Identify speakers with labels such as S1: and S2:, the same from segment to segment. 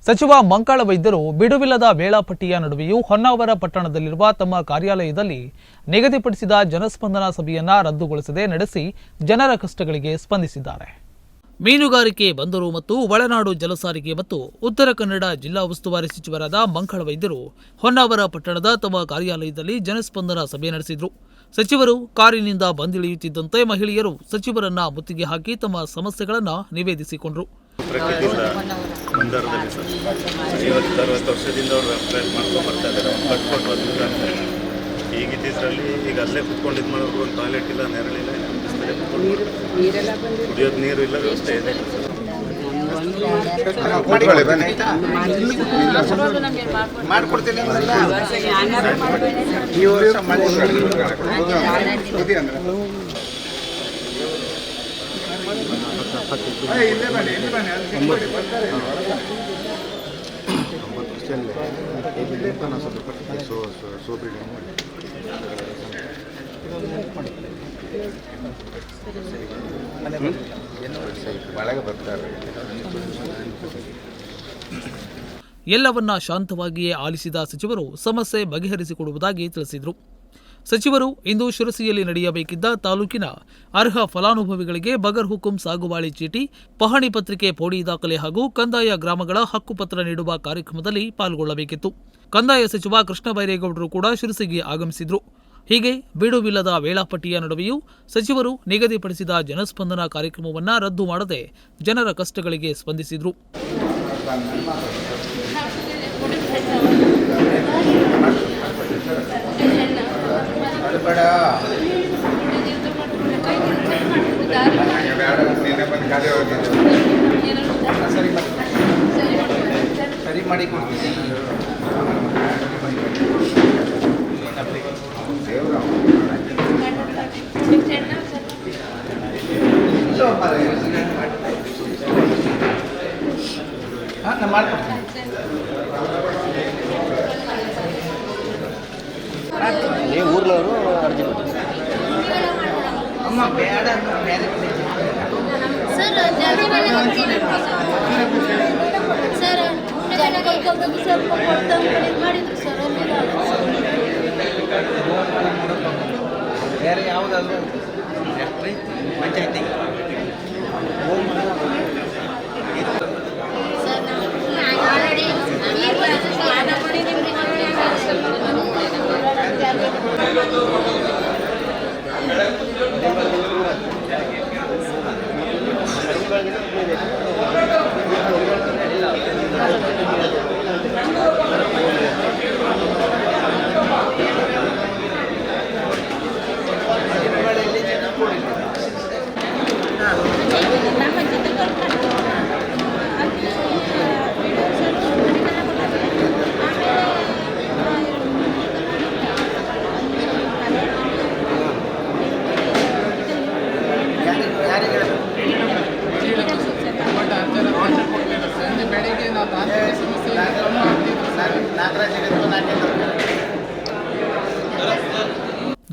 S1: ಸಚಿವ ಮಂಕಾಳ ವೈದ್ಯರು ಬಿಡುವಿಲ್ಲದ ವೇಳಾಪಟ್ಟಿಯ ನಡುವೆಯೂ ಹೊನ್ನಾವರ ಪಟ್ಟಣದಲ್ಲಿರುವ ತಮ್ಮ ಕಾರ್ಯಾಲಯದಲ್ಲಿ ನಿಗದಿಪಡಿಸಿದ ಜನಸ್ಪಂದನ ಸಭೆಯನ್ನ ರದ್ದುಗೊಳಿಸದೆ ನಡೆಸಿ ಜನರ ಕಷ್ಟಗಳಿಗೆ ಸ್ಪಂದಿಸಿದ್ದಾರೆ. ಮೀನುಗಾರಿಕೆ, ಬಂದರು ಮತ್ತು ಒಳನಾಡು ಜಲಸಾರಿಗೆ ಮತ್ತು ಉತ್ತರ ಕನ್ನಡ ಜಿಲ್ಲಾ ಉಸ್ತುವಾರಿ ಸಚಿವರಾದ ಮಂಕಾಳ ವೈದ್ಯರು ಹೊನ್ನಾವರ ಪಟ್ಟಣದ ತಮ್ಮ ಕಾರ್ಯಾಲಯದಲ್ಲಿ ಜನಸ್ಪಂದನ ಸಭೆ ನಡೆಸಿದರು. ಸಚಿವರು ಕಾರಿನಿಂದ ಬಂದಿಳಿಯುತ್ತಿದ್ದಂತೆ ಮಹಿಳೆಯರು ಸಚಿವರನ್ನ ಮುತ್ತಿಗೆ ಹಾಕಿ ತಮ್ಮ ಸಮಸ್ಯೆಗಳನ್ನು ನಿವೇದಿಸಿಕೊಂಡರು.
S2: ಮಂದಾರದಲ್ಲಿ ಸರ್ 50-60 ವರ್ಷದಿಂದ ಅವರು ವ್ಯವಸಾಯ ಮಾಡ್ಕೊಂಡು ಬರ್ತಾ ಇದ್ದಾರೆ. ಕಟ್ಕೊಟ್ಟು ಬಂದಿದ್ದಾರೆ. ಈಗಿದ್ದಿದ್ರಲ್ಲಿ ಈಗ ಅಲ್ಲೇ ಕುತ್ಕೊಂಡಿದ್ದು ಮಾಡೋರು ಒಂದು ಟಾಯ್ಲೆಟ್ ಇಲ್ಲ, ನೆರಳಿಲ್ಲ, ಬಿಸಿಲೇ ಕುತ್ಕೊಂಡು ಕುಡಿಯೋದು ನೀರು ಇಲ್ಲ, ವ್ಯವಸ್ಥೆ ಇದೆ.
S3: ಮಾಡ್ಕೊಡ್ತೀನಿ
S1: ಎಲ್ಲವನ್ನ ಶಾಂತವಾಗಿಯೇ ಆಲಿಸಿದ ಸಚಿವರು ಸಮಸ್ಯೆ ಬಗೆಹರಿಸಿಕೊಡುವುದಾಗಿ ತಿಳಿಸಿದರು. ಸಚಿವರು ಇಂದು ಶಿರಸಿಯಲ್ಲಿ ನಡೆಯಬೇಕಿದ್ದ ತಾಲೂಕಿನ ಅರ್ಹ ಫಲಾನುಭವಿಗಳಿಗೆ ಬಗರ್ ಹುಕುಂ ಸಾಗುವಾಳಿ ಚೀಟಿ, ಪಹಣಿ ಪತ್ರಿಕೆ, ಪೋಡಿ ದಾಖಲೆ ಹಾಗೂ ಕಂದಾಯ ಗ್ರಾಮಗಳ ಹಕ್ಕುಪತ್ರ ನೀಡುವ ಕಾರ್ಯಕ್ರಮದಲ್ಲಿ ಪಾಲ್ಗೊಳ್ಳಬೇಕಿತ್ತು. ಕಂದಾಯ ಸಚಿವ ಕೃಷ್ಣ ಬೈರೇಗೌಡರು ಕೂಡ ಶಿರಸಿಗೆ ಆಗಮಿಸಿದ್ರು. ಹೀಗೆ ಬಿಡುವಿಲ್ಲದ ವೇಳಾಪಟ್ಟಿಯ ನಡುವೆಯೂ ಸಚಿವರು ನಿಗದಿಪಡಿಸಿದ ಜನಸ್ಪಂದನ ಕಾರ್ಯಕ್ರಮವನ್ನು ರದ್ದು ಮಾಡದೆ ಜನರ ಕಷ್ಟಗಳಿಗೆ ಸ್ಪಂದಿಸಿದ್ರು.
S3: ಸರಿ ಮಾಡಿ ಕೊಡ್ತೀನಿ. ನಾನು ಮಾಡ್ಕೊಡ್ತೀನಿ. ಊರ್ಲವರು ಅರ್ಜಿ ಅಮ್ಮ ಬೇಡ ಬೇರೆ
S4: ಸರ್ ಸ್ವಲ್ಪ ಮಾಡಿದ್ರು ಸರ್.
S3: ಬೇರೆ ಯಾವುದಾದ್ರು ಪಂಚಾಯತಿ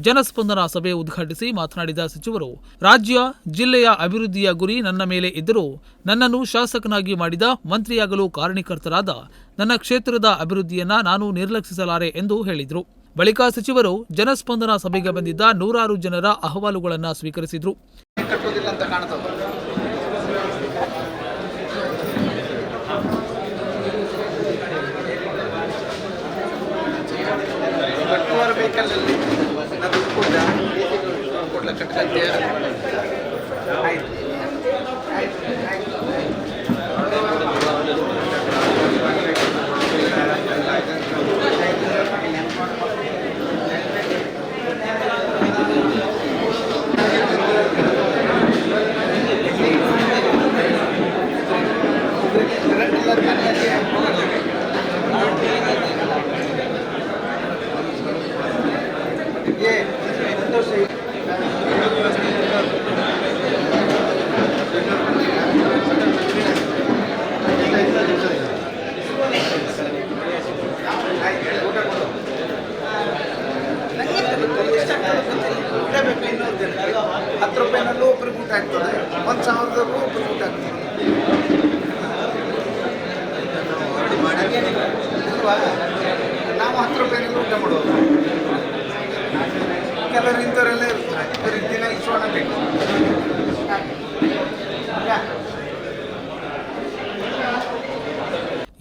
S1: ಜನಸ್ಪಂದನ ಸಭೆ ಉದ್ಘಾಟಿಸಿ ಮಾತನಾಡಿದ ಸಚಿವರು, ರಾಜ್ಯ, ಜಿಲ್ಲೆಯ ಅಭಿವೃದ್ಧಿಯ ಗುರಿ ನನ್ನ ಮೇಲೆ ಇದ್ದರೂ ನನ್ನನ್ನು ಶಾಸಕನಾಗಿ ಮಾಡಿದ, ಮಂತ್ರಿಯಾಗಲು ಕಾರಣೀಕರ್ತರಾದ ನನ್ನ ಕ್ಷೇತ್ರದ ಅಭಿವೃದ್ಧಿಯನ್ನ ನಾನು ನಿರ್ಲಕ್ಷಿಸಲಾರೆ ಎಂದು ಹೇಳಿದರು. ಬಳಿಕ ಸಚಿವರು ಜನಸ್ಪಂದನ ಸಭೆಗೆ ಬಂದಿದ್ದ ನೂರಾರು ಜನರ ಅಹವಾಲುಗಳನ್ನು ಸ್ವೀಕರಿಸಿದರು.
S3: ಬೇಕಲ್ಲಿ ನಾನು ಕೊಡ್ಲ ಕಟ್ಕಂತೆ ಆಯ್ತು. ಅಲ್ವಾ ನಾವು 10 ರೂಪಾಯಿನಲ್ಲಿ ಊಟ ಮಾಡೋದು. ಕೆಲವರು ಇಂಥವರೆಲ್ಲ ಇರ್ತಾರೆ, ಅವ್ರಿಗೆ ದಿನ ಇಷ್ಟೋಣ ಬೇಕು.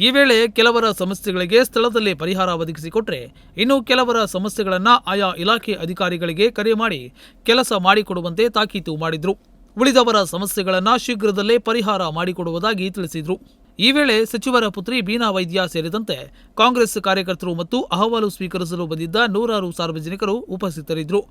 S1: ಈ ವೇಳೆ ಕೆಲವರ ಸಮಸ್ಯೆಗಳಿಗೆ ಸ್ಥಳದಲ್ಲೇ ಪರಿಹಾರ ಒದಗಿಸಿಕೊಟ್ರೆ ಇನ್ನು ಕೆಲವರ ಸಮಸ್ಯೆಗಳನ್ನು ಆಯಾ ಇಲಾಖೆ ಅಧಿಕಾರಿಗಳಿಗೆ ಕರೆ ಮಾಡಿ ಕೆಲಸ ಮಾಡಿಕೊಡುವಂತೆ ತಾಕೀತು ಮಾಡಿದ್ರು. ಉಳಿದವರ ಸಮಸ್ಯೆಗಳನ್ನು ಶೀಘ್ರದಲ್ಲೇ ಪರಿಹಾರ ಮಾಡಿಕೊಡುವುದಾಗಿ ತಿಳಿಸಿದರು. ಈ ವೇಳೆ ಸಚಿವರ ಪುತ್ರಿ ಬೀನಾ ವೈದ್ಯ ಸೇರಿದಂತೆ ಕಾಂಗ್ರೆಸ್ ಕಾರ್ಯಕರ್ತರು ಮತ್ತು ಅಹವಾಲು ಸ್ವೀಕರಿಸಲು ಬಂದಿದ್ದ ನೂರಾರು ಸಾರ್ವಜನಿಕರು ಉಪಸ್ಥಿತರಿದ್ದರು.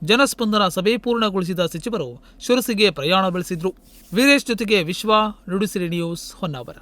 S1: ಜನಸ್ಪಂದನ ಸಭೆ ಪೂರ್ಣಗೊಳಿಸಿದ ಸಚಿವರು ಶಿರಸಿಗೆ ಪ್ರಯಾಣ ಬೆಳೆಸಿದ್ರು. ವೀರೇಶ್ ಜೊತೆಗೆ ವಿಶ್ವ, ನುಡಿಸಿರಿ ನ್ಯೂಸ್, ಹೊನ್ನಾವರ.